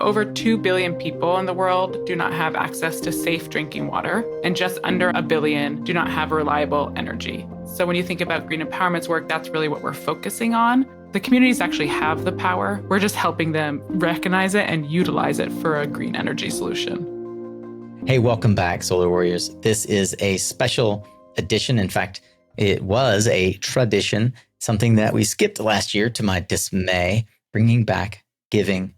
Over 2 billion people in the world do not have access to safe drinking water, and just under a billion do not have reliable energy. So when you think about Green Empowerment's work, that's really what we're focusing on. The communities actually have the power. We're just helping them recognize it and utilize it for a green energy solution. Hey, welcome back, Solar Warriors. This is a special edition. In fact, it was a tradition, something that we skipped last year to my dismay, bringing back Giving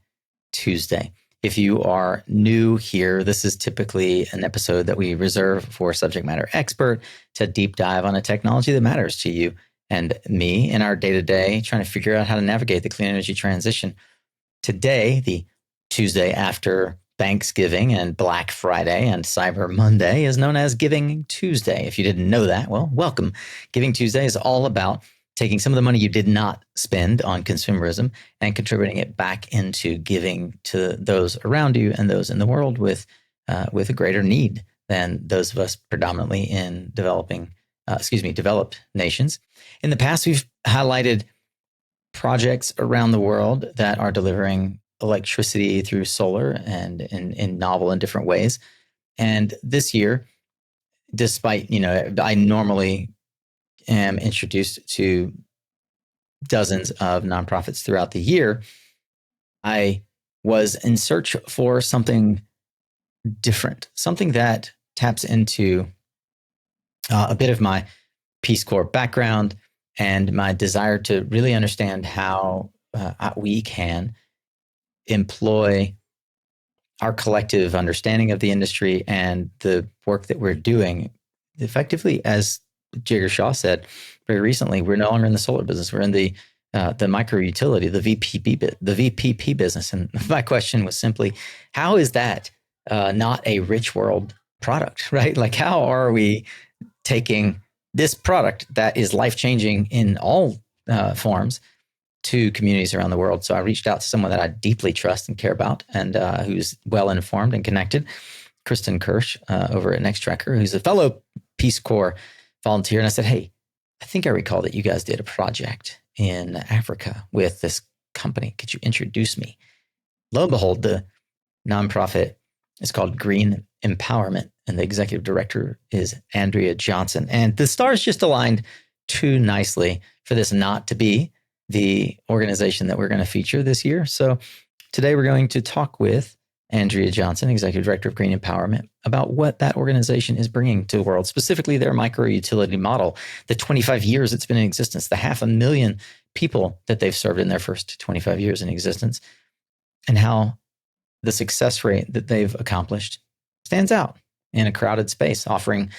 Tuesday. If you are new here, this is typically an episode that we reserve for a subject matter expert to deep dive on a technology that matters to you and me in our day-to-day, trying to figure out how to navigate the clean energy transition. Today, the Tuesday after Thanksgiving and Black Friday and Cyber Monday, is known as Giving Tuesday. If you didn't know that, well, welcome. Giving Tuesday is all about taking some of the money you did not spend on consumerism and contributing it back into giving to those around you and those in the world with a greater need than those of us predominantly in developed nations. In the past, we've highlighted projects around the world that are delivering electricity through solar and in novel and different ways. And this year, despite, I normally am introduced to dozens of nonprofits throughout the year, I was in search for something different, something that taps into a bit of my Peace Corps background and my desire to really understand how we can employ our collective understanding of the industry and the work that we're doing effectively. As Jigger Shaw said very recently, we're no longer in the solar business. We're in the micro utility, the VPP business. And my question was simply, how is that not a rich world product, right? Like, how are we taking this product that is life-changing in all forms to communities around the world? So I reached out to someone that I deeply trust and care about and who's well-informed and connected, Kristen Kirsch over at Nextracker, who's a fellow Peace Corps volunteer. And I said, hey, I think I recall that you guys did a project in Africa with this company. Could you introduce me? Lo and behold, the nonprofit is called Green Empowerment, and the executive director is Andrea Johnson. And the stars just aligned too nicely for this not to be the organization that we're going to feature this year. So today we're going to talk with Andrea Johnson, Executive Director of Green Empowerment, about what that organization is bringing to the world, specifically their micro-utility model, the 25 years it's been in existence, the 500,000 people that they've served in their first 25 years in existence, and how the success rate that they've accomplished stands out in a crowded space, offering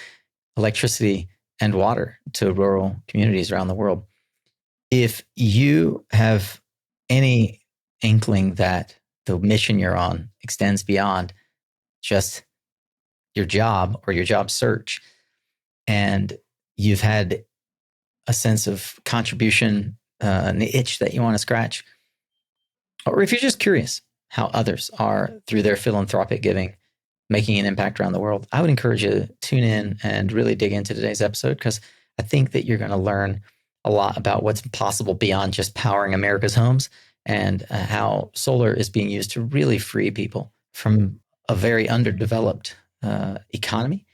electricity and water to rural communities around the world. If you have any inkling that the mission you're on extends beyond just your job or your job search, and you've had a sense of contribution, an itch that you want to scratch, or if you're just curious how others are, through their philanthropic giving, making an impact around the world, I would encourage you to tune in and really dig into today's episode, because I think that you're going to learn a lot about what's possible beyond just powering America's homes, and how solar is being used to really free people from a very underdeveloped economy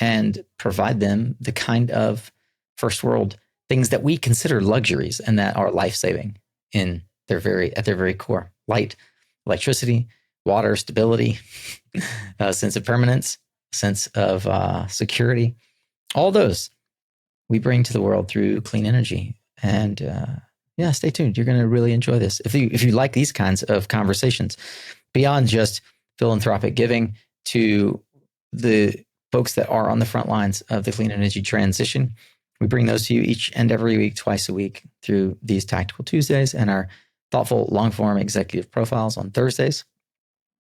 and provide them the kind of first world things that we consider luxuries and that are life-saving at their very core. Light, electricity, water, stability, a sense of permanence, sense of security. All those we bring to the world through clean energy. And stay tuned. You're going to really enjoy this. If you like these kinds of conversations, beyond just philanthropic giving, to the folks that are on the front lines of the clean energy transition, we bring those to you each and every week, twice a week, through these Tactical Tuesdays and our thoughtful long-form executive profiles on Thursdays.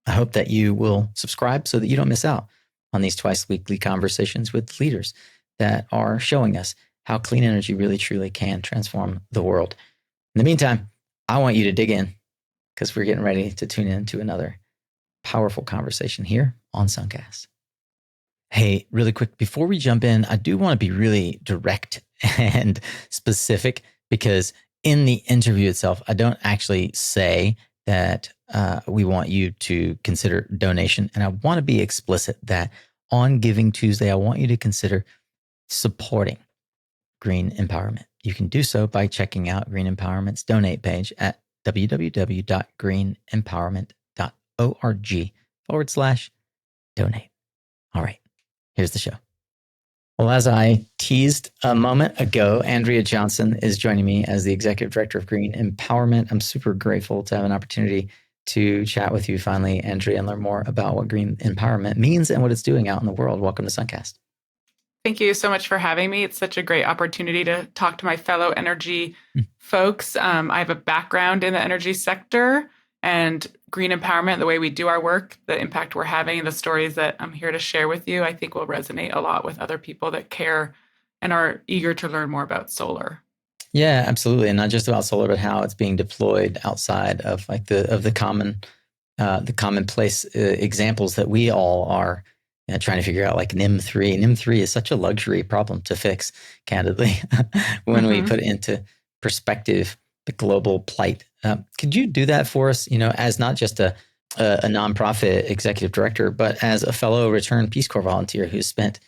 I hope that you will subscribe so that you don't miss out on these twice weekly conversations with leaders that are showing us how clean energy really, truly can transform the world. In the meantime, I want you to dig in, because we're getting ready to tune in to another powerful conversation here on SunCast. Hey, really quick, before we jump in, I do want to be really direct and specific, because in the interview itself, I don't actually say that we want you to consider donation. And I want to be explicit that on Giving Tuesday, I want you to consider supporting Green Empowerment. You can do so by checking out Green Empowerment's donate page at www.greenempowerment.org/donate. All right, here's the show. Well, as I teased a moment ago, Andrea Johnson is joining me as the Executive Director of Green Empowerment. I'm super grateful to have an opportunity to chat with you finally, Andrea, and learn more about what Green Empowerment means and what it's doing out in the world. Welcome to SunCast. Thank you so much for having me. It's such a great opportunity to talk to my fellow energy folks. I have a background in the energy sector, and Green Empowerment, the way we do our work, the impact we're having, the stories that I'm here to share with you, I think will resonate a lot with other people that care and are eager to learn more about solar. Yeah, absolutely. And not just about solar, but how it's being deployed outside of like the commonplace examples that we all are trying to figure out, like NIM3. NIM3 is such a luxury problem to fix, candidly, when we put into perspective the global plight. Could you do that for us, as not just a nonprofit executive director, but as a fellow returned Peace Corps volunteer who's spent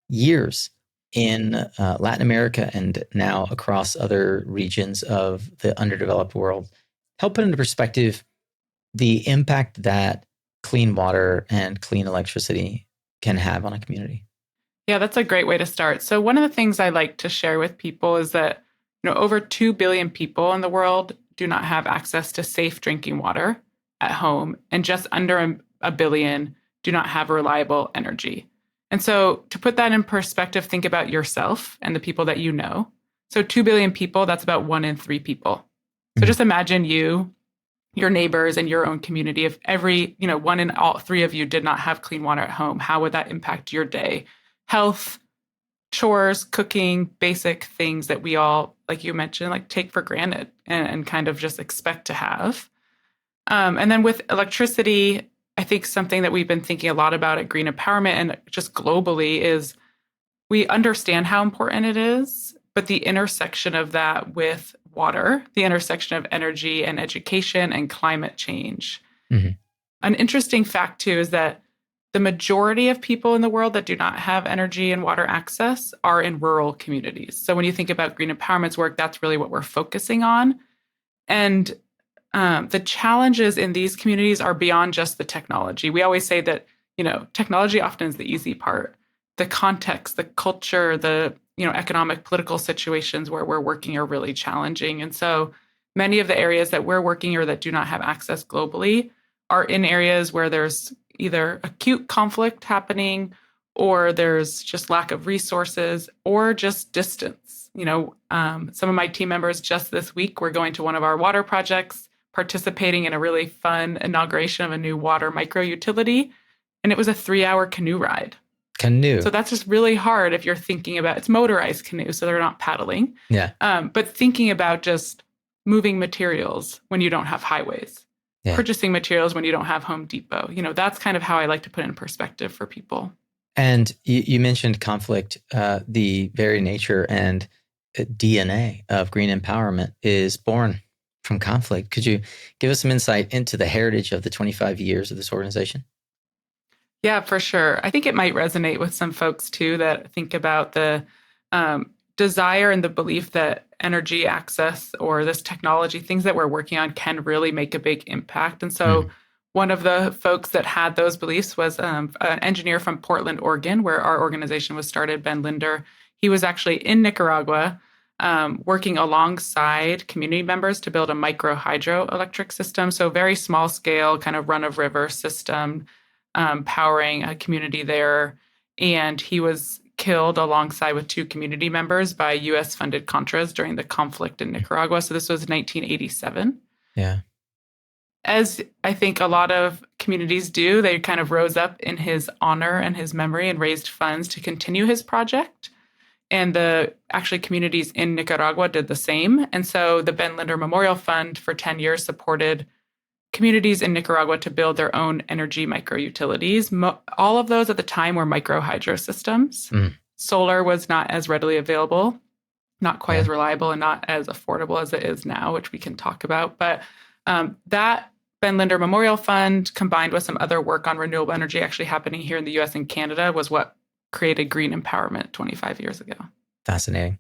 years in Latin America and now across other regions of the underdeveloped world? Help put into perspective the impact that clean water and clean electricity can have on a community. Yeah, that's a great way to start. So one of the things I like to share with people is that, over 2 billion people in the world do not have access to safe drinking water at home, and just under a billion do not have reliable energy. And so to put that in perspective, think about yourself and the people that you know. So 2 billion people, that's about 1 in 3 people. So just imagine you, your neighbors, and your own community. If every, 1 in all 3 of you did not have clean water at home, how would that impact your day? Health, chores, cooking, basic things that we all, like you mentioned, like take for granted and kind of just expect to have. And then with electricity, I think something that we've been thinking a lot about at Green Empowerment and just globally is we understand how important it is, but the intersection of that with water, the intersection of energy and education and climate change. An interesting fact, too, is that the majority of people in the world that do not have energy and water access are in rural communities. So when you think about Green Empowerment's work, that's really what we're focusing on. And the challenges in these communities are beyond just the technology. We always say that, technology often is the easy part. The context, the culture, the, economic, political situations where we're working are really challenging. And so many of the areas that we're working or that do not have access globally are in areas where there's either acute conflict happening or there's just lack of resources or just distance. Some of my team members just this week were going to one of our water projects, participating in a really fun inauguration of a new water micro utility. And it was a 3-hour canoe ride. Canoe. So that's just really hard if you're thinking about, it's motorized canoe, so they're not paddling. Yeah. But thinking about just moving materials when you don't have highways, purchasing materials when you don't have Home Depot. That's kind of how I like to put it in perspective for people. And you mentioned conflict. The very nature and DNA of Green Empowerment is born from conflict. Could you give us some insight into the heritage of the 25 years of this organization? Yeah, for sure. I think it might resonate with some folks, too, that think about the desire and the belief that energy access or this technology, things that we're working on, can really make a big impact. And so one of the folks that had those beliefs was an engineer from Portland, Oregon, where our organization was started, Ben Linder. He was actually in Nicaragua working alongside community members to build a micro hydroelectric system. So very small scale, kind of run-of-river system, powering a community there. And he was killed alongside with 2 community members by U.S.-funded Contras during the conflict in Nicaragua. So this was 1987. Yeah. As I think a lot of communities do, they kind of rose up in his honor and his memory and raised funds to continue his project. And the actually communities in Nicaragua did the same. And so the Ben Linder Memorial Fund for 10 years supported communities in Nicaragua to build their own energy micro-utilities. All of those at the time were micro-hydro systems. Solar was not as readily available, not quite as reliable, and not as affordable as it is now, which we can talk about. But that Ben Linder Memorial Fund, combined with some other work on renewable energy actually happening here in the US and Canada, was what created green empowerment 25 years ago. Fascinating.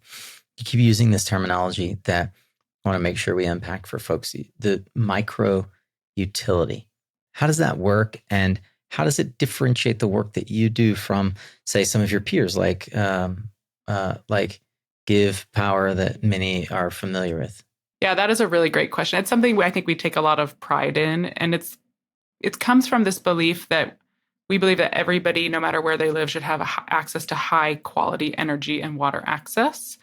You keep using this terminology that I want to make sure we unpack for folks. The micro utility. How does that work? And how does it differentiate the work that you do from, say, some of your peers, like Give Power, that many are familiar with? Yeah, that is a really great question. It's something I think we take a lot of pride in. And it comes from this belief that we believe that everybody, no matter where they live, should have access to high quality energy and water access.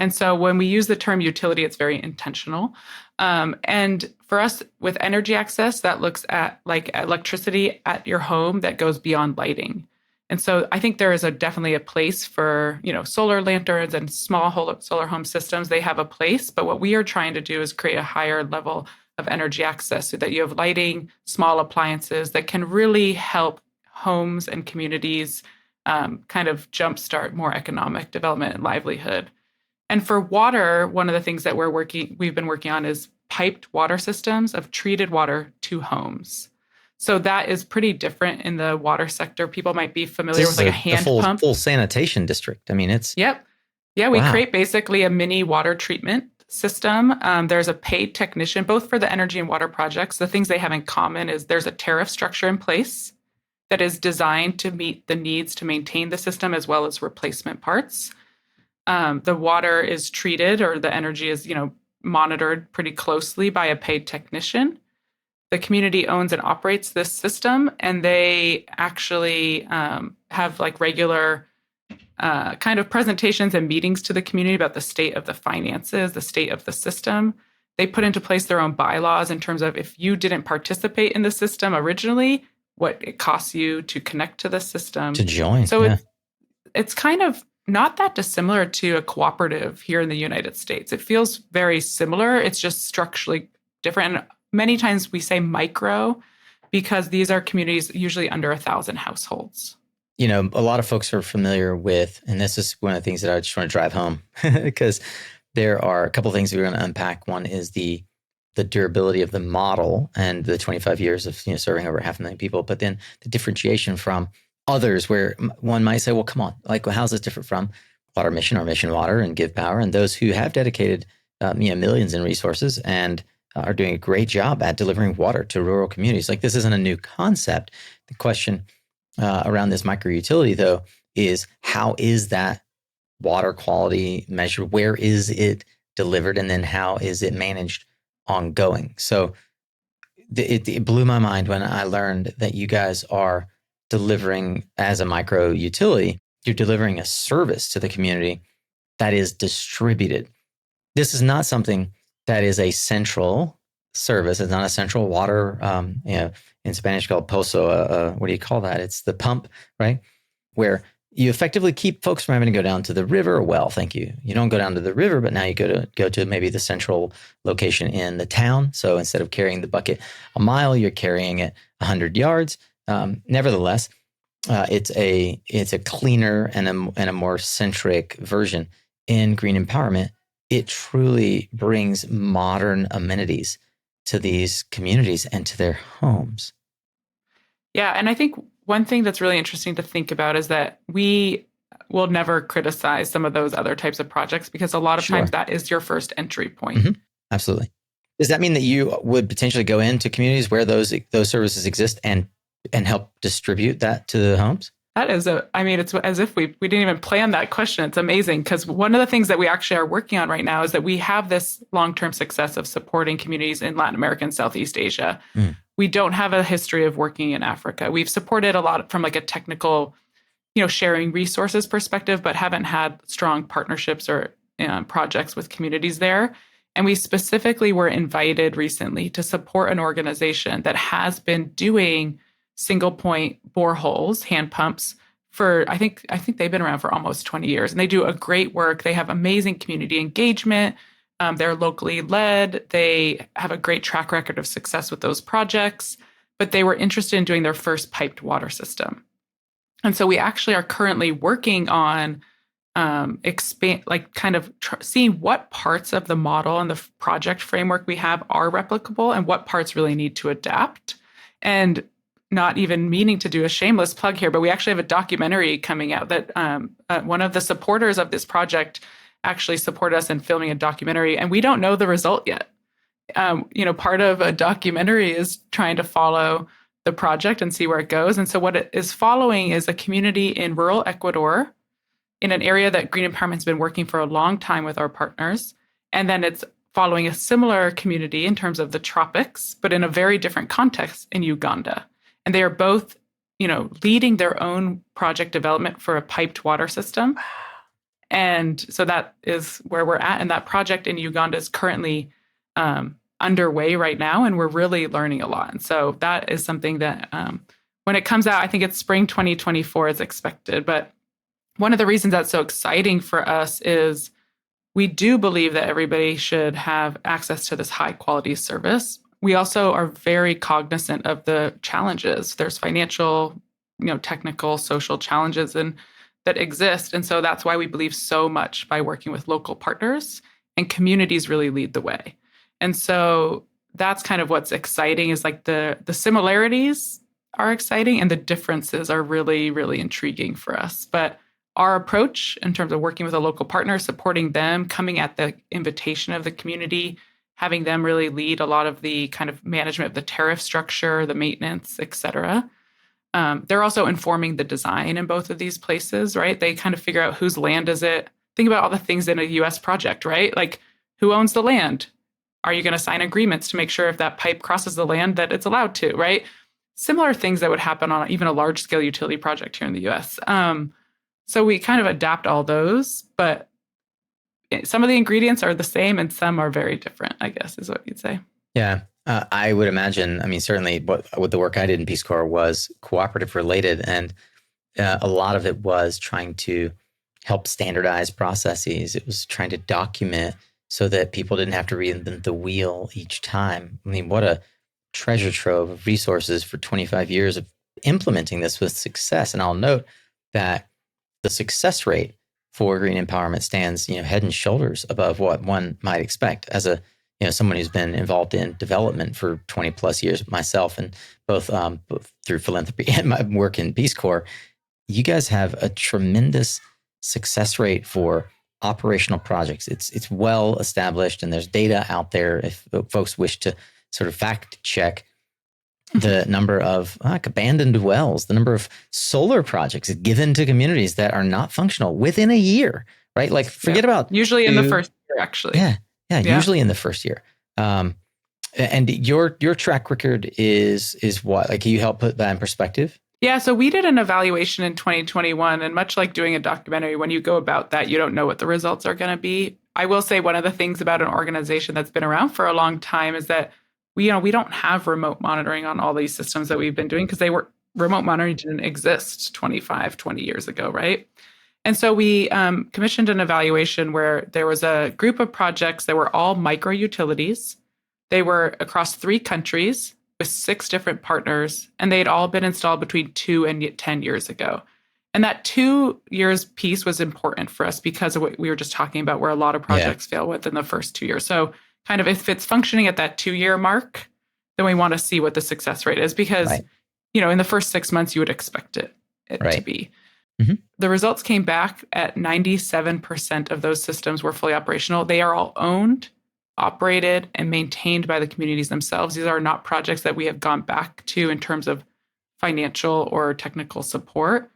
And so when we use the term utility, it's very intentional. And for us, with energy access, that looks at like electricity at your home that goes beyond lighting. And so I think there is definitely a place for, solar lanterns and small solar home systems. They have a place, but what we are trying to do is create a higher level of energy access so that you have lighting, small appliances that can really help homes and communities kind of jumpstart more economic development and livelihood. And for water, one of the things that we've been working on is piped water systems of treated water to homes. So that is pretty different in the water sector. People might be familiar with like a hand pump. Full sanitation district. I mean, it's... Yep. Yeah, we create basically a mini water treatment system. There's a paid technician, both for the energy and water projects. The things they have in common is there's a tariff structure in place that is designed to meet the needs to maintain the system as well as replacement parts. The water is treated, or the energy is, monitored pretty closely by a paid technician. The community owns and operates this system, and they actually have like regular kind of presentations and meetings to the community about the state of the finances, the state of the system. They put into place their own bylaws in terms of if you didn't participate in the system originally, what it costs you to connect to the system. To join. So it's kind of not that dissimilar to a cooperative here in the United States. It feels very similar. It's just structurally different. And many times we say micro because these are communities usually under 1,000 households. A lot of folks are familiar with, and this is one of the things that I just want to drive home because there are a couple of things we're going to unpack. One is the durability of the model and the 25 years of serving over 500,000 people, but then the differentiation from others where one might say, well, come on, like, well, how's this different from Water Mission or Mission Water and Give Power and those who have dedicated millions in resources and are doing a great job at delivering water to rural communities. Like, this isn't a new concept. The question around this micro-utility, though, is how is that water quality measured? Where is it delivered? And then how is it managed ongoing? So it blew my mind when I learned that you guys are delivering as a micro utility, you're delivering a service to the community that is distributed. This is not something that is a central service. It's not a central water, in Spanish called pozo. What do you call that? It's the pump, right? Where you effectively keep folks from having to go down to the river. Well, thank you. You don't go down to the river, but now you go to maybe the central location in the town. So instead of carrying the bucket a mile, you're carrying it 100 yards. Nevertheless, it's a cleaner and a more centric version. In green empowerment, it truly brings modern amenities to these communities and to their homes. Yeah, and I think one thing that's really interesting to think about is that we will never criticize some of those other types of projects because a lot of times that is your first entry point. Mm-hmm. Absolutely. Does that mean that you would potentially go into communities where those services exist and help distribute that to the homes? That is it's as if we didn't even plan that question. It's amazing because one of the things that we actually are working on right now is that we have this long-term success of supporting communities in Latin America and Southeast Asia. We don't have a history of working in Africa. We've supported a lot from like a technical, sharing resources perspective, but haven't had strong partnerships or projects with communities there. And we specifically were invited recently to support an organization that has been doing single point boreholes, hand pumps for, I think they've been around for almost 20 years and they do a great work. They have amazing community engagement. They're locally led. They have a great track record of success with those projects, but they were interested in doing their first piped water system. And so we actually are currently working on expand, like kind of seeing what parts of the model and the project framework we have are replicable and what parts really need to adapt. And not even meaning to do a shameless plug here, but we actually have a documentary coming out that one of the supporters of this project actually supported us in filming a documentary, and we don't know the result yet. Part of a documentary is trying to follow the project and see where it goes. And so what it is following is a community in rural Ecuador, in an area that Green Empowerment's been working for a long time with our partners. And then it's following a similar community in terms of the tropics, but in a very different context in Uganda. And they are both, leading their own project development for a piped water system. And so that is where we're at. And that project in Uganda is currently underway right now, and we're really learning a lot. And so that is something that when it comes out, I think it's spring 2024 is expected. But one of the reasons that's so exciting for us is we do believe that everybody should have access to this high quality service. We also are very cognizant of the challenges. There's financial, technical, social challenges that exist. And so that's why we believe so much by working with local partners, and communities really lead the way. And so that's kind of what's exciting, is like the similarities are exciting and the differences are really, really intriguing for us. But our approach in terms of working with a local partner, supporting them, coming at the invitation of the community, having them really lead a lot of the kind of management of the tariff structure, the maintenance, et cetera. They're also informing the design in both of these places, right? They kind of figure out whose land is it. Think about all the things in a US project, right? Like, who owns the land? Are you going to sign agreements to make sure if that pipe crosses the land that it's allowed to, right? Similar things that would happen on even a large scale utility project here in the US. So we kind of adapt all those, but some of the ingredients are the same and some are very different, I guess, is what you'd say. Yeah, I would imagine. I mean, certainly what the work I did in Peace Corps was cooperative related, and a lot of it was trying to help standardize processes. It was trying to document so that people didn't have to reinvent the wheel each time. I mean, what a treasure trove of resources for 25 years of implementing this with success. And I'll note that the success rate for green empowerment stands, head and shoulders above what one might expect as someone who's been involved in development for 20 plus years myself, and both through philanthropy and my work in Peace Corps. You guys have a tremendous success rate for operational projects. It's well established, and there's data out there if folks wish to sort of fact check the number of abandoned wells, the number of solar projects given to communities that are not functional within a year, right? Like, forget about usually in the first year, actually. Yeah, usually in the first year. And your track record is what? Like, can you help put that in perspective? Yeah, so we did an evaluation in 2021, and much like doing a documentary, when you go about that, you don't know what the results are going to be. I will say one of the things about an organization that's been around for a long time is that we don't have remote monitoring on all these systems that we've been doing, because remote monitoring didn't exist 25, 20 years ago, right? And so we commissioned an evaluation where there was a group of projects that were all micro utilities. They were across 3 countries with 6 different partners, and they had all been installed between 2 and 10 years ago. And that 2 years piece was important for us because of what we were just talking about, where a lot of projects fail within the first 2 years. So kind of if it's functioning at that 2-year mark, then we want to see what the success rate is, because, in the first 6 months, you would expect it to be. Mm-hmm. The results came back at 97% of those systems were fully operational. They are all owned, operated, and maintained by the communities themselves. These are not projects that we have gone back to in terms of financial or technical support.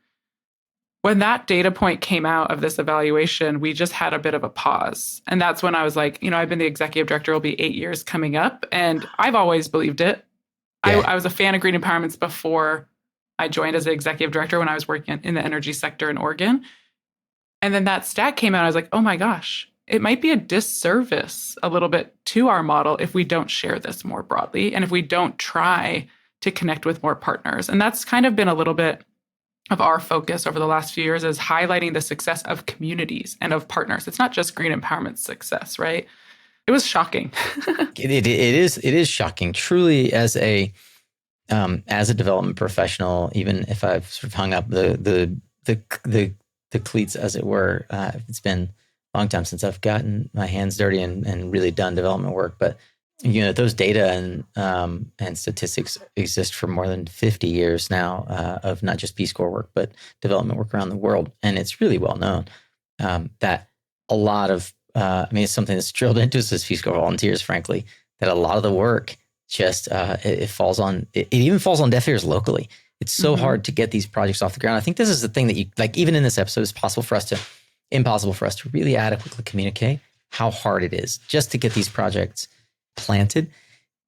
When that data point came out of this evaluation, we just had a bit of a pause. And that's when I was like, I've been the executive director, it'll be 8 years coming up. And I've always believed it. Yeah. I was a fan of Green Empowerments before I joined as the executive director, when I was working in the energy sector in Oregon. And then that stat came out. I was like, oh my gosh, it might be a disservice a little bit to our model if we don't share this more broadly, and if we don't try to connect with more partners. And that's kind of been a little bit of our focus over the last few years, is highlighting the success of communities and of partners. It's not just Green Empowerment's success, right? It was shocking. It is shocking, truly. As a development professional, even if I've sort of hung up the the cleats, as it were. It's been a long time since I've gotten my hands dirty and really done development work, but those data and statistics exist for more than 50 years now of not just Peace Corps work, but development work around the world. And it's really well known that a lot of, it's something that's drilled into us as Peace Corps volunteers, frankly, that a lot of the work just, it even falls on deaf ears locally. It's so hard to get these projects off the ground. I think this is the thing that even in this episode, it's impossible for us to really adequately communicate how hard it is just to get these projects planted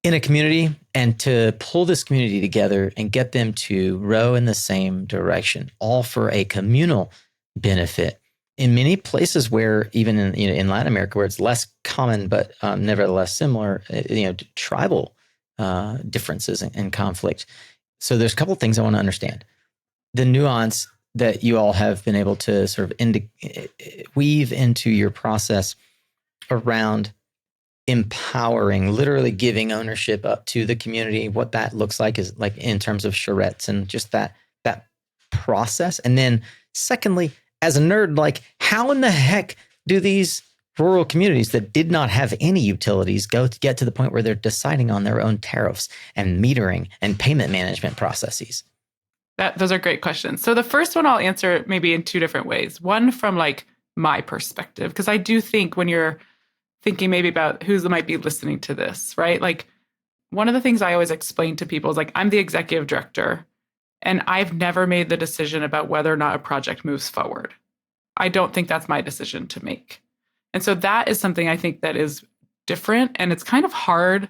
in a community and to pull this community together and get them to row in the same direction, all for a communal benefit. In many places where even in Latin America, where it's less common, but nevertheless similar, tribal differences and conflict. So there's a couple of things I want to understand. The nuance that you all have been able to sort of weave into your process around empowering, literally giving ownership up to the community, what that looks like is like in terms of charrettes and just that process. And then secondly, as a nerd, like how in the heck do these rural communities that did not have any utilities get to the point where they're deciding on their own tariffs and metering and payment management processes? Those are great questions. So the first one I'll answer maybe in two different ways. One from like my perspective, because I do think when you're thinking maybe about who might be listening to this, right? Like one of the things I always explain to people is like, I'm the executive director and I've never made the decision about whether or not a project moves forward. I don't think that's my decision to make. And so that is something I think that is different. And it's kind of hard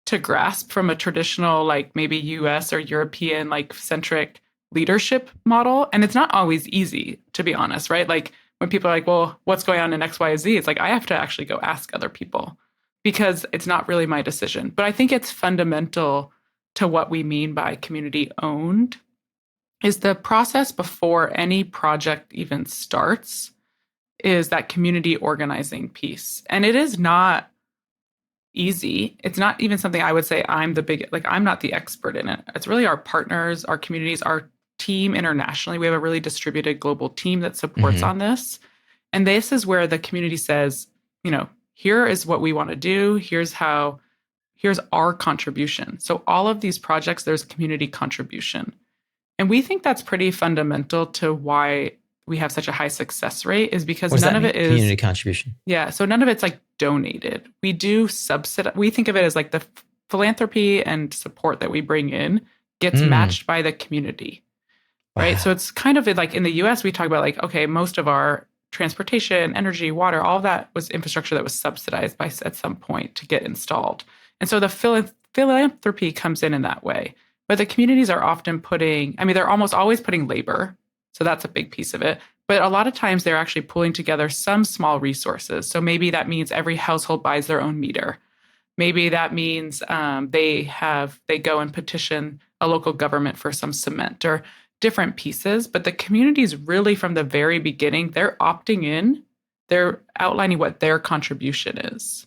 to grasp from a traditional, like maybe US or European, like centric leadership model. And it's not always easy, to be honest, right? Like when people are like, well, what's going on in X, Y, Z? It's like, I have to actually go ask other people because it's not really my decision. But I think it's fundamental to what we mean by community owned is the process before any project even starts is that community organizing piece. And it is not easy. It's not even something I would say I'm not the expert in it. It's really our partners, our communities, our team internationally. We have a really distributed global team that supports on this. And this is where the community says, here is what we want to do. Here's our contribution. So all of these projects, there's community contribution. And we think that's pretty fundamental to why we have such a high success rate is because none of it is community contribution. Yeah. So none of it's like donated. We do subsidize. We think of it as like the philanthropy and support that we bring in gets matched by the community. Right. Wow. So it's kind of like in the US, we talk about like, okay, most of our transportation, energy, water, all of that was infrastructure that was subsidized at some point to get installed. And so the philanthropy comes in that way. But the communities are often they're almost always putting labor. So that's a big piece of it. But a lot of times they're actually pulling together some small resources. So maybe that means every household buys their own meter. Maybe that means they go and petition a local government for some cement or different pieces. But the communities really from the very beginning, they're opting in. They're outlining what their contribution is.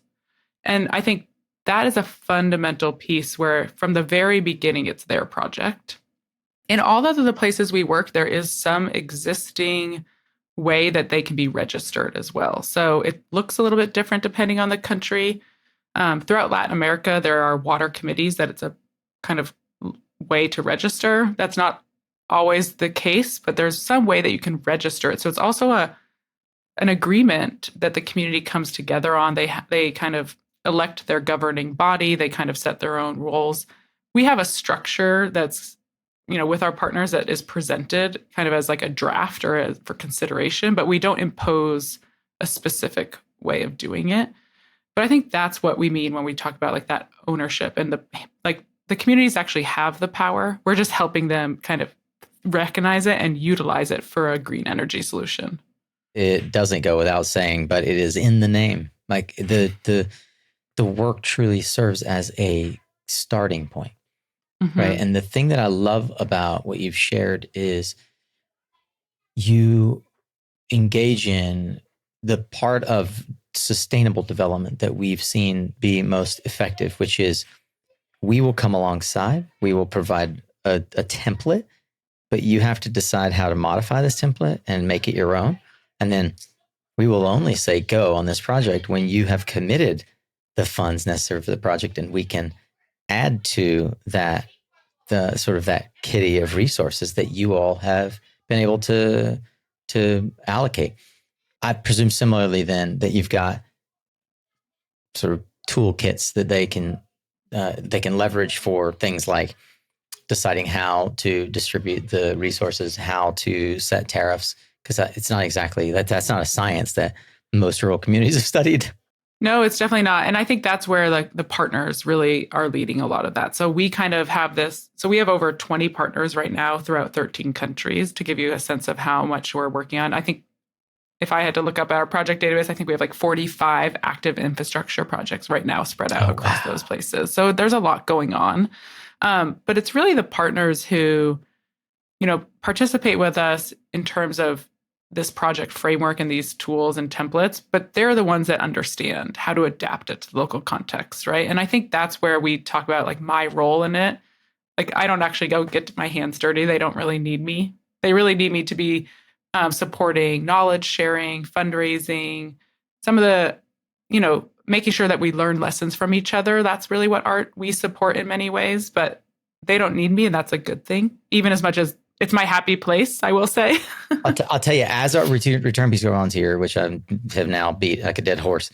And I think that is a fundamental piece where from the very beginning, it's their project. In all of the places we work, there is some existing way that they can be registered as well. So it looks a little bit different depending on the country. Throughout Latin America, there are water committees that it's a kind of way to register. That's not always the case, but there's some way that you can register it. So it's also an agreement that the community comes together on. They kind of elect their governing body. They kind of set their own roles. We have a structure that's, with our partners that is presented kind of as like a draft or for consideration, but we don't impose a specific way of doing it. But I think that's what we mean when we talk about like that ownership and the communities actually have the power. We're just helping them kind of recognize it and utilize it for a green energy solution. It doesn't go without saying, but it is in the name. Like the work truly serves as a starting point, right? And the thing that I love about what you've shared is you engage in the part of sustainable development that we've seen be most effective, which is we will come alongside, we will provide a template, but you have to decide how to modify this template and make it your own. And then we will only say go on this project when you have committed the funds necessary for the project, and we can add to that the sort of that kitty of resources that you all have been able to allocate. I presume similarly then that you've got sort of toolkits that they can leverage for things like deciding how to distribute the resources, how to set tariffs, because it's not exactly that's not a science that most rural communities have studied. No, it's definitely not. And I think that's where like the partners really are leading a lot of that. So we kind of have this. So we have over 20 partners right now throughout 13 countries to give you a sense of how much we're working on. I think if I had to look up our project database, I think we have like 45 active infrastructure projects right now spread out across those places. So there's a lot going on. But it's really the partners who, participate with us in terms of this project framework and these tools and templates, but they're the ones that understand how to adapt it to the local context, right? And I think that's where we talk about like my role in it. Like I don't actually go get my hands dirty. They don't really need me. They really need me to be supporting knowledge sharing, fundraising, some of the, making sure that we learn lessons from each other. That's really what we support in many ways, but they don't need me. And that's a good thing, even as much as it's my happy place, I will say. I'll tell you, as a return piece volunteer, which I have now beat like a dead horse,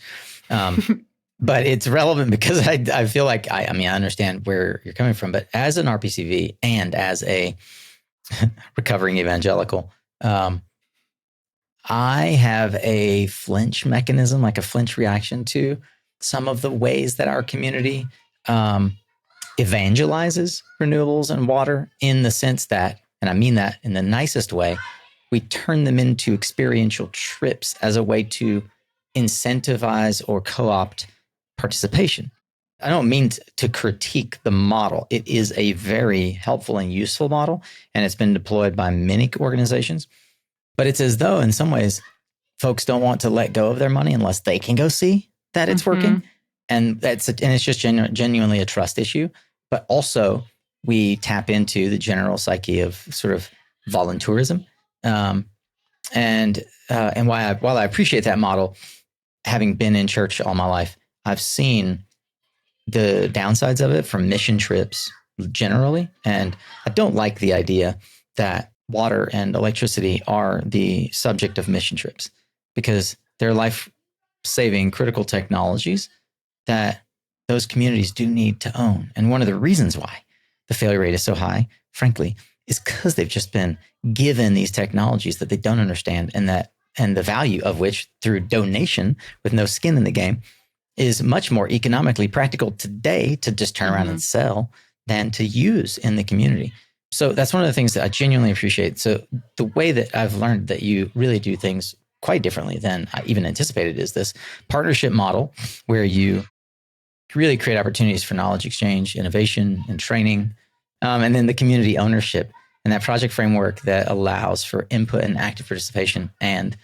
but it's relevant because I feel like, I understand where you're coming from, but as an RPCV and as a recovering evangelical, I have a flinch mechanism, like a flinch reaction to some of the ways that our community evangelizes renewables and water, in the sense that, and I mean that in the nicest way, we turn them into experiential trips as a way to incentivize or co-opt participation. I don't mean to critique the model. It is a very helpful and useful model, and it's been deployed by many organizations. But it's as though, in some ways, folks don't want to let go of their money unless they can go see that it's working, and it's just genuinely a trust issue. But also, we tap into the general psyche of sort of voluntourism, and while I appreciate that model, having been in church all my life, I've seen the downsides of it from mission trips generally, and I don't like the idea that water and electricity are the subject of mission trips, because they're life-saving critical technologies that those communities do need to own. And one of the reasons why the failure rate is so high, frankly, is because they've just been given these technologies that they don't understand, and the value of which, through donation with no skin in the game, is much more economically practical today to just turn around and sell than to use in the community. So that's one of the things that I genuinely appreciate. So the way that I've learned that you really do things quite differently than I even anticipated is this partnership model, where you really create opportunities for knowledge exchange, innovation, and training, and then the community ownership and that project framework that allows for input and active participation and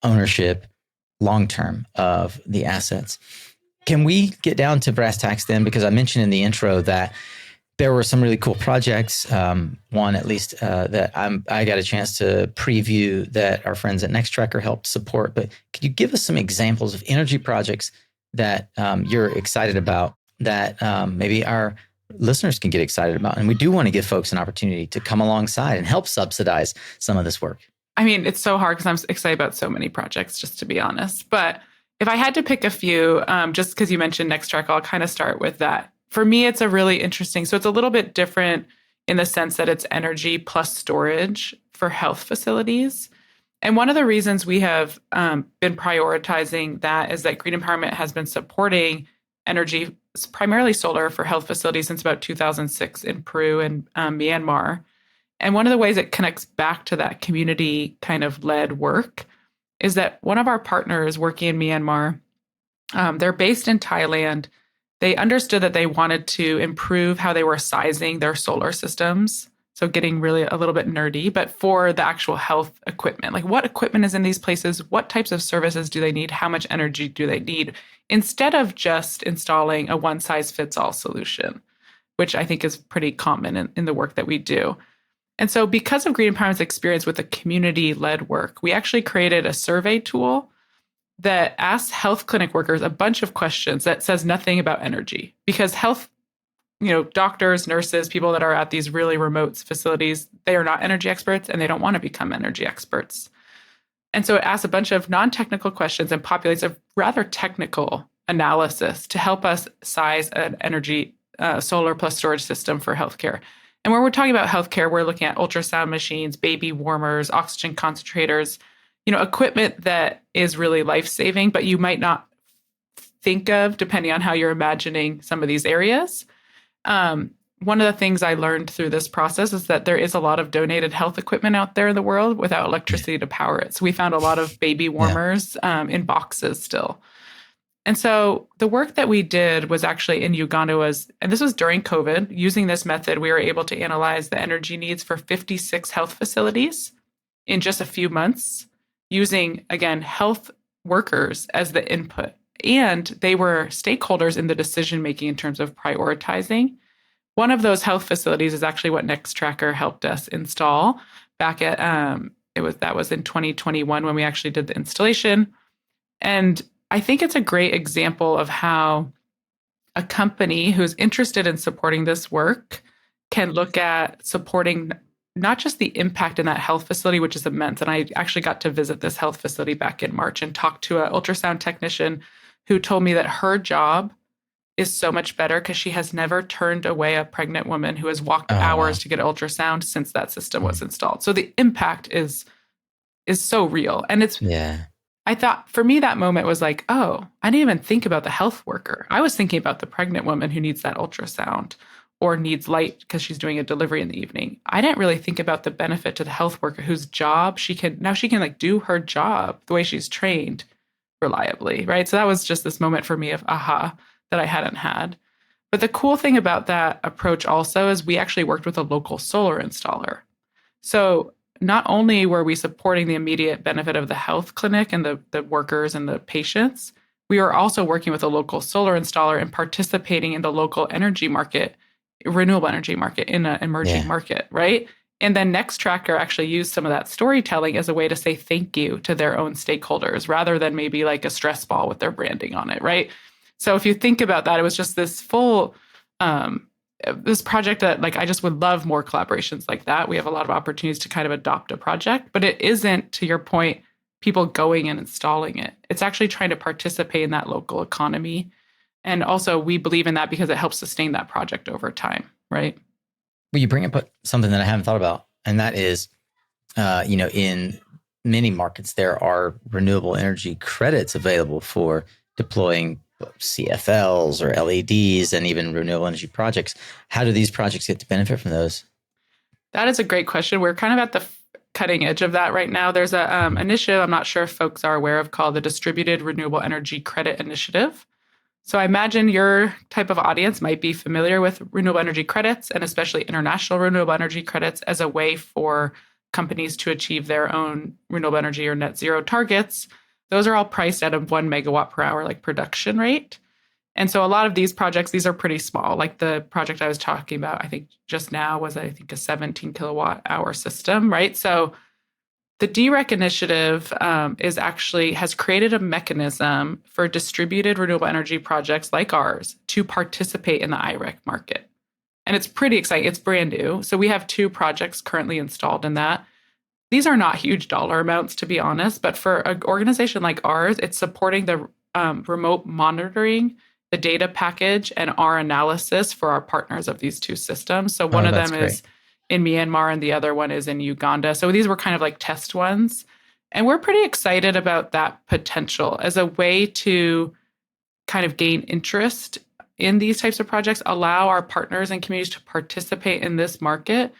ownership long-term of the assets. Can we get down to brass tacks then? Because I mentioned in the intro that there were some really cool projects, one at least that I got a chance to preview that our friends at Nextracker helped support. But could you give us some examples of energy projects that you're excited about, that maybe our listeners can get excited about? And we do want to give folks an opportunity to come alongside and help subsidize some of this work. I mean, it's so hard because I'm excited about so many projects, just to be honest. But if I had to pick a few, just because you mentioned Nextracker, I'll kind of start with that. For me, it's a really interesting. So it's a little bit different in the sense that it's energy plus storage for health facilities. And one of the reasons we have been prioritizing that is that Green Empowerment has been supporting energy, primarily solar, for health facilities since about 2006 in Peru and Myanmar. And one of the ways it connects back to that community kind of led work is that one of our partners working in Myanmar, they're based in Thailand. They understood that they wanted to improve how they were sizing their solar systems. So getting really a little bit nerdy, but for the actual health equipment, like what equipment is in these places? What types of services do they need? How much energy do they need? Instead of just installing a one-size-fits-all solution, which I think is pretty common in the work that we do. And so because of Green Empowerment's experience with the community-led work, we actually created a survey tool that asks health clinic workers a bunch of questions that says nothing about energy. Because health, doctors, nurses, people that are at these really remote facilities, they are not energy experts and they don't want to become energy experts. And so it asks a bunch of non-technical questions and populates a rather technical analysis to help us size an energy solar plus storage system for healthcare. And when we're talking about healthcare, we're looking at ultrasound machines, baby warmers, oxygen concentrators, equipment that is really life-saving, but you might not think of depending on how you're imagining some of these areas. One of the things I learned through this process is that there is a lot of donated health equipment out there in the world without electricity to power it. So we found a lot of baby warmers in boxes still. And so the work that we did was actually in Uganda and this was during COVID. Using this method, we were able to analyze the energy needs for 56 health facilities in just a few months, using, again, health workers as the input. And they were stakeholders in the decision-making in terms of prioritizing. One of those health facilities is actually what Nextracker helped us install back at, that was in 2021 when we actually did the installation. And I think it's a great example of how a company who's interested in supporting this work can look at supporting not just the impact in that health facility, which is immense. And I actually got to visit this health facility back in March and talk to an ultrasound technician who told me that her job is so much better because she has never turned away a pregnant woman who has walked hours to get an ultrasound since that system was installed. So the impact is so real. And I thought for me, that moment was like, oh, I didn't even think about the health worker. I was thinking about the pregnant woman who needs that ultrasound or needs light because she's doing a delivery in the evening. I didn't really think about the benefit to the health worker whose job she can like do her job the way she's trained reliably, right? So that was just this moment for me of aha that I hadn't had. But the cool thing about that approach also is we actually worked with a local solar installer. So not only were we supporting the immediate benefit of the health clinic and the workers and the patients, we were also working with a local solar installer and participating in the local energy market, renewable energy market in an emerging market, right? And then Nextracker actually used some of that storytelling as a way to say thank you to their own stakeholders rather than maybe like a stress ball with their branding on it, right? So if you think about that, it was just this full this project that I just would love more collaborations like that. We have a lot of opportunities to kind of adopt a project, but it isn't, to your point, people going and installing it. It's actually trying to participate in that local economy. And also we believe in that because it helps sustain that project over time, right? Well, you bring up something that I haven't thought about, and that is, in many markets, there are renewable energy credits available for deploying CFLs or LEDs and even renewable energy projects. How do these projects get to benefit from those? That is a great question. We're kind of at the cutting edge of that right now. There's a initiative I'm not sure if folks are aware of called the Distributed Renewable Energy Credit Initiative. So I imagine your type of audience might be familiar with renewable energy credits and especially international renewable energy credits as a way for companies to achieve their own renewable energy or net zero targets. Those are all priced at a 1 megawatt per hour production rate. And so a lot of these projects, these are pretty small. Like the project I was talking about, I think just now was, a 17 kilowatt hour system, right? So the DREC initiative has created a mechanism for distributed renewable energy projects like ours to participate in the IREC market. And it's pretty exciting. It's brand new. So we have 2 projects currently installed in that. These are not huge dollar amounts, to be honest, but for an organization like ours, it's supporting the remote monitoring, the data package, and our analysis for our partners of these 2 systems. So one of them is in Myanmar and the other one is in Uganda. So these were kind of like test ones. And we're pretty excited about that potential as a way to kind of gain interest in these types of projects, allow our partners and communities to participate in this market.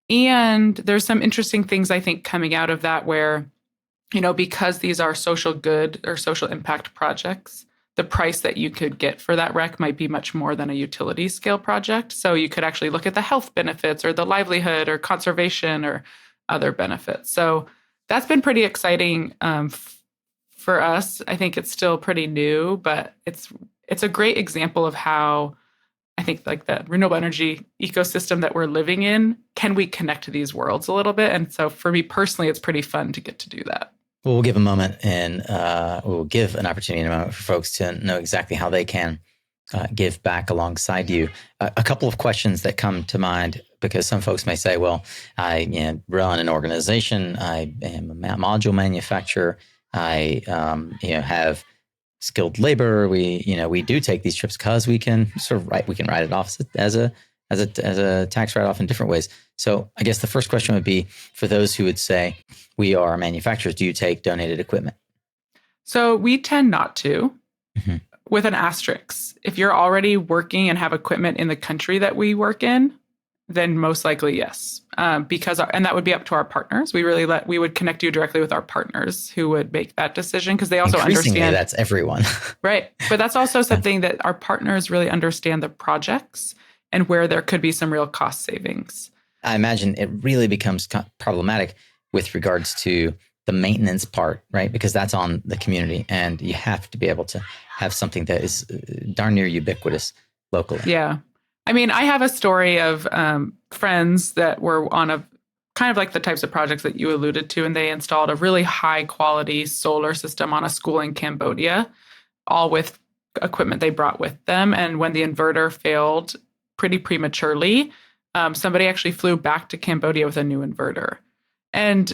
And there's some interesting things, I think, coming out of that where, because these are social good or social impact projects, the price that you could get for that REC might be much more than a utility scale project. So you could actually look at the health benefits or the livelihood or conservation or other benefits. So that's been pretty exciting for us. I think it's still pretty new, but it's a great example of how I think like the renewable energy ecosystem that we're living in, can we connect to these worlds a little bit? And so for me personally, it's pretty fun to get to do that. Well, we'll give a moment and we'll give an opportunity in a moment for folks to know exactly how they can give back alongside you. A couple of questions that come to mind, because some folks may say, well, I run an organization. I am a module manufacturer. I have skilled labor. We do take these trips because we can write it off as a tax write-off in different ways. So I guess the first question would be for those who would say, we are manufacturers, do you take donated equipment? So we tend not to, with an asterisk. If you're already working and have equipment in the country that we work in, then most likely yes. And that would be up to our partners. We would connect you directly with our partners who would make that decision, because they also understand. That's everyone. Right. But that's also something that our partners really understand the projects and where there could be some real cost savings. I imagine it really becomes problematic with regards to the maintenance part, right? Because that's on the community, and you have to be able to have something that is darn near ubiquitous locally. Yeah. I mean, I have a story of friends that were on a kind of like the types of projects that you alluded to, and they installed a really high quality solar system on a school in Cambodia, all with equipment they brought with them. And when the inverter failed pretty prematurely, somebody actually flew back to Cambodia with a new inverter. And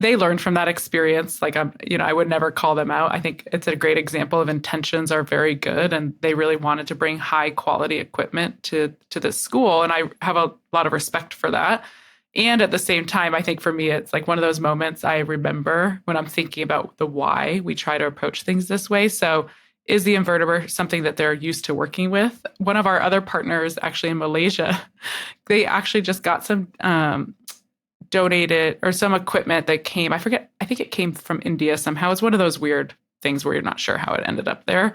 they learned from that experience. Like, I would never call them out. I think it's a great example of intentions are very good, and they really wanted to bring high quality equipment to this school. And I have a lot of respect for that. And at the same time, I think for me, it's like one of those moments I remember when I'm thinking about the why we try to approach things this way. So is the inverter something that they're used to working with? One of our other partners actually in Malaysia, they actually just got some donated or some equipment that came, I think it came from India somehow. It's one of those weird things where you're not sure how it ended up there.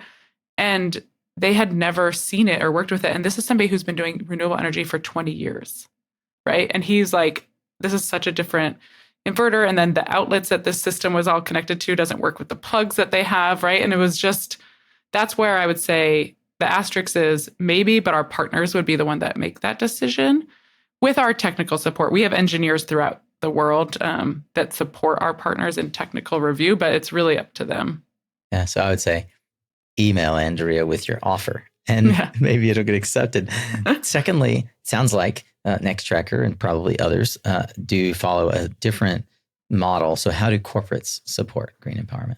And they had never seen it or worked with it. And this is somebody who's been doing renewable energy for 20 years, right? And he's like, this is such a different inverter. And then the outlets that this system was all connected to doesn't work with the plugs that they have, right? And it was just, that's where I would say the asterisk is maybe, but our partners would be the one that make that decision with our technical support. We have engineers throughout the world that support our partners in technical review, but it's really up to them. Yeah. So I would say email Andrea with your offer, and maybe it'll get accepted. Secondly, it sounds like Nextracker and probably others do follow a different model. So how do corporates support green empowerment?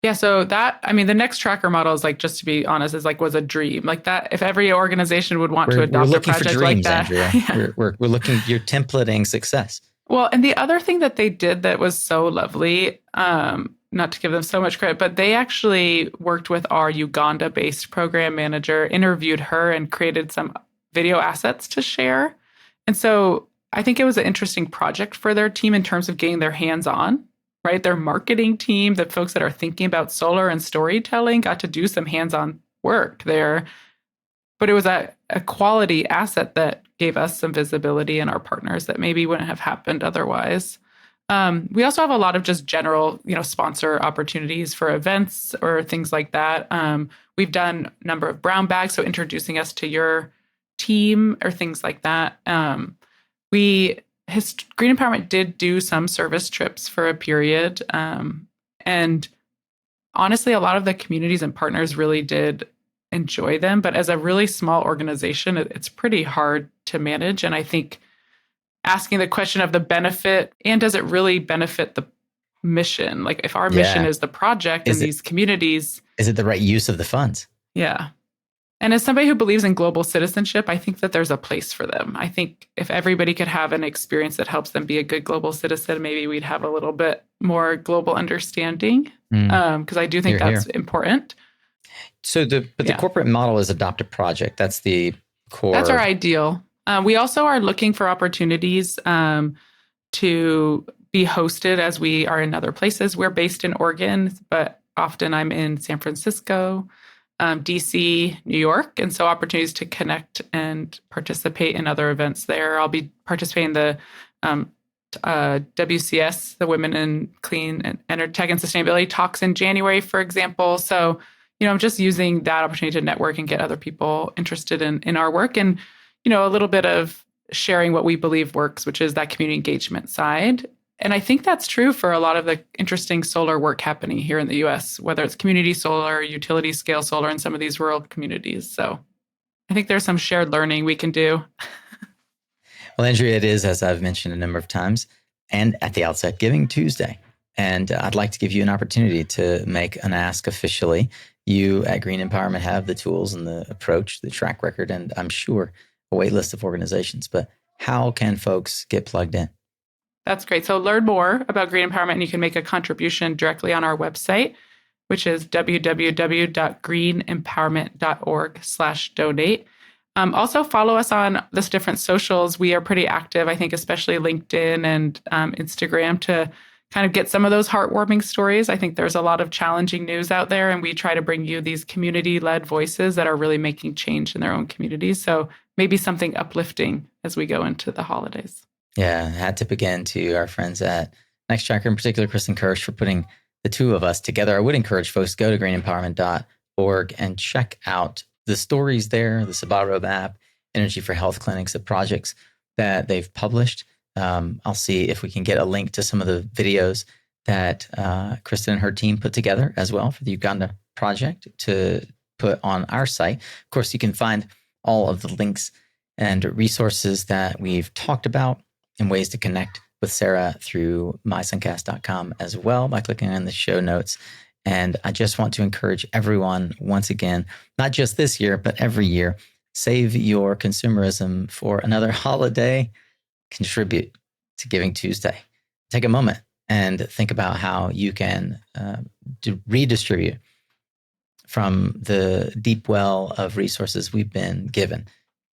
Yeah, so the Nextracker model is like, just to be honest, was a dream. Like that, if every organization would want to adopt a project like that. We're looking, you're templating success. Well, and the other thing that they did that was so lovely, not to give them so much credit, but they actually worked with our Uganda-based program manager, interviewed her, and created some video assets to share. And so I think it was an interesting project for their team in terms of getting their hands on. Right, their marketing team, the folks that are thinking about solar and storytelling, got to do some hands-on work there. But it was a quality asset that gave us some visibility in our partners that maybe wouldn't have happened otherwise. We also have a lot of just general, sponsor opportunities for events or things like that. We've done a number of brown bags, so introducing us to your team or things like that. Green Empowerment did do some service trips for a period. And honestly, a lot of the communities and partners really did enjoy them. But as a really small organization, it's pretty hard to manage. And I think asking the question of the benefit, and does it really benefit the mission? Like if our mission is the project in these communities. Is it the right use of the funds? Yeah. And as somebody who believes in global citizenship, I think that there's a place for them. I think if everybody could have an experience that helps them be a good global citizen, maybe we'd have a little bit more global understanding, because I do think that's important. So the corporate model is adopt a project. That's the core. That's our ideal. We also are looking for opportunities to be hosted as we are in other places. We're based in Oregon, but often I'm in San Francisco, DC, New York. And so opportunities to connect and participate in other events there. I'll be participating in the WCS, the Women in Clean and Tech and Sustainability talks in January, for example. So, I'm just using that opportunity to network and get other people interested in our work, and, a little bit of sharing what we believe works, which is that community engagement side. And I think that's true for a lot of the interesting solar work happening here in the US, whether it's community solar, utility scale solar in some of these rural communities. So I think there's some shared learning we can do. Well, Andrea, it is, as I've mentioned a number of times, and at the outset, Giving Tuesday. And I'd like to give you an opportunity to make an ask officially. You at Green Empowerment have the tools and the approach, the track record, and I'm sure a wait list of organizations. But how can folks get plugged in? That's great. So learn more about Green Empowerment, and you can make a contribution directly on our website, which is www.greenempowerment.org/donate. Also follow us on the different socials. We are pretty active, I think, especially LinkedIn and Instagram, to kind of get some of those heartwarming stories. I think there's a lot of challenging news out there, and we try to bring you these community-led voices that are really making change in their own communities. So maybe something uplifting as we go into the holidays. Yeah, hat tip again to our friends at Next Tracker, in particular, Kristen Kirsch, for putting the two of us together. I would encourage folks to go to greenempowerment.org and check out the stories there, the Sabaro app, Energy for Health clinics, the projects that they've published. I'll see if we can get a link to some of the videos that Kristen and her team put together as well for the Uganda project to put on our site. Of course, you can find all of the links and resources that we've talked about and ways to connect with Sarah through mysuncast.com as well by clicking on the show notes. And I just want to encourage everyone once again, not just this year, but every year, save your consumerism for another holiday. Contribute to Giving Tuesday. Take a moment and think about how you can redistribute from the deep well of resources we've been given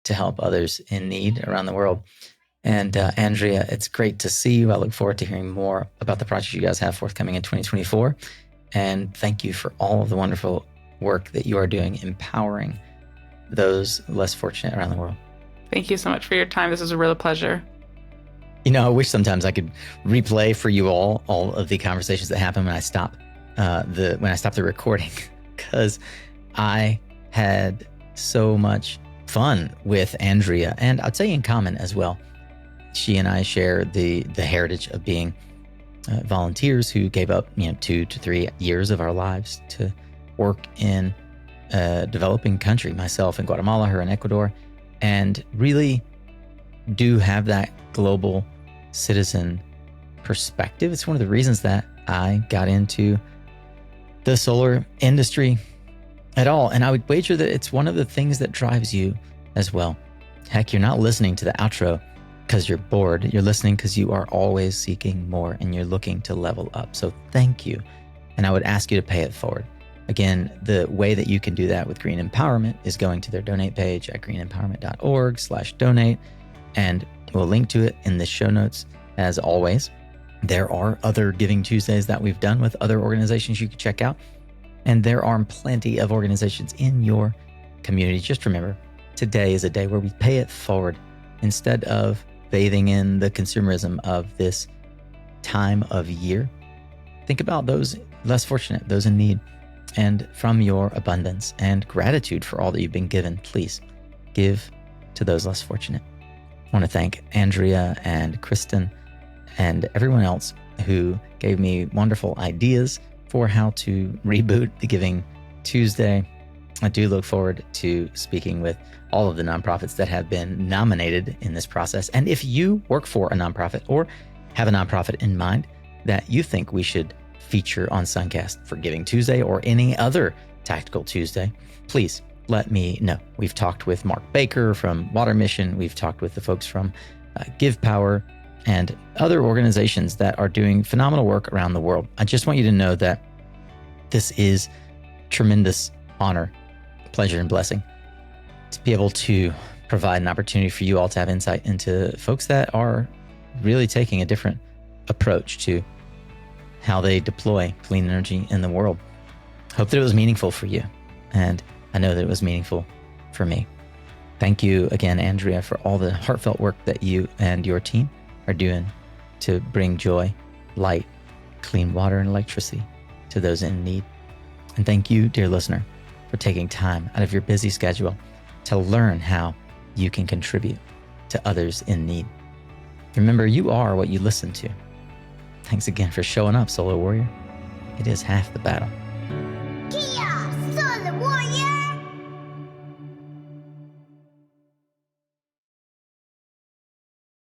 to help others in need around the world. And Andrea, it's great to see you. I look forward to hearing more about the projects you guys have forthcoming in 2024. And thank you for all of the wonderful work that you are doing, empowering those less fortunate around the world. Thank you so much for your time. This was a real pleasure. I wish sometimes I could replay for you all of the conversations that happen when I stop the recording, because I had so much fun with Andrea, and I'd say in common as well. She and I share the heritage of being volunteers who gave up 2 to 3 years of our lives to work in a developing country, myself in Guatemala, her in Ecuador, and really do have that global citizen perspective. It's one of the reasons that I got into the solar industry at all. And I would wager that it's one of the things that drives you as well. Heck, you're not listening to the outro because you're bored. You're listening because you are always seeking more and you're looking to level up. So thank you. And I would ask you to pay it forward. Again, the way that you can do that with Green Empowerment is going to their donate page at greenempowerment.org/donate. And we'll link to it in the show notes. As always, there are other Giving Tuesdays that we've done with other organizations you can check out. And there are plenty of organizations in your community. Just remember, today is a day where we pay it forward instead of bathing in the consumerism of this time of year. Think about those less fortunate, those in need. And from your abundance and gratitude for all that you've been given, please give to those less fortunate. I want to thank Andrea and Kristen and everyone else who gave me wonderful ideas for how to reboot the Giving Tuesday. I do look forward to speaking with all of the nonprofits that have been nominated in this process. And if you work for a nonprofit or have a nonprofit in mind that you think we should feature on SunCast for Giving Tuesday or any other Tactical Tuesday, please let me know. We've talked with Mark Baker from Water Mission. We've talked with the folks from Give Power and other organizations that are doing phenomenal work around the world. I just want you to know that this is tremendous honor, pleasure, and blessing to be able to provide an opportunity for you all to have insight into folks that are really taking a different approach to how they deploy clean energy in the world. Hope that it was meaningful for you. And I know that it was meaningful for me. Thank you again, Andrea, for all the heartfelt work that you and your team are doing to bring joy, light, clean water, and electricity to those in need. And thank you, dear listener, for taking time out of your busy schedule to learn how you can contribute to others in need. Remember, you are what you listen to. Thanks again for showing up, Solar Warrior. It is half the battle.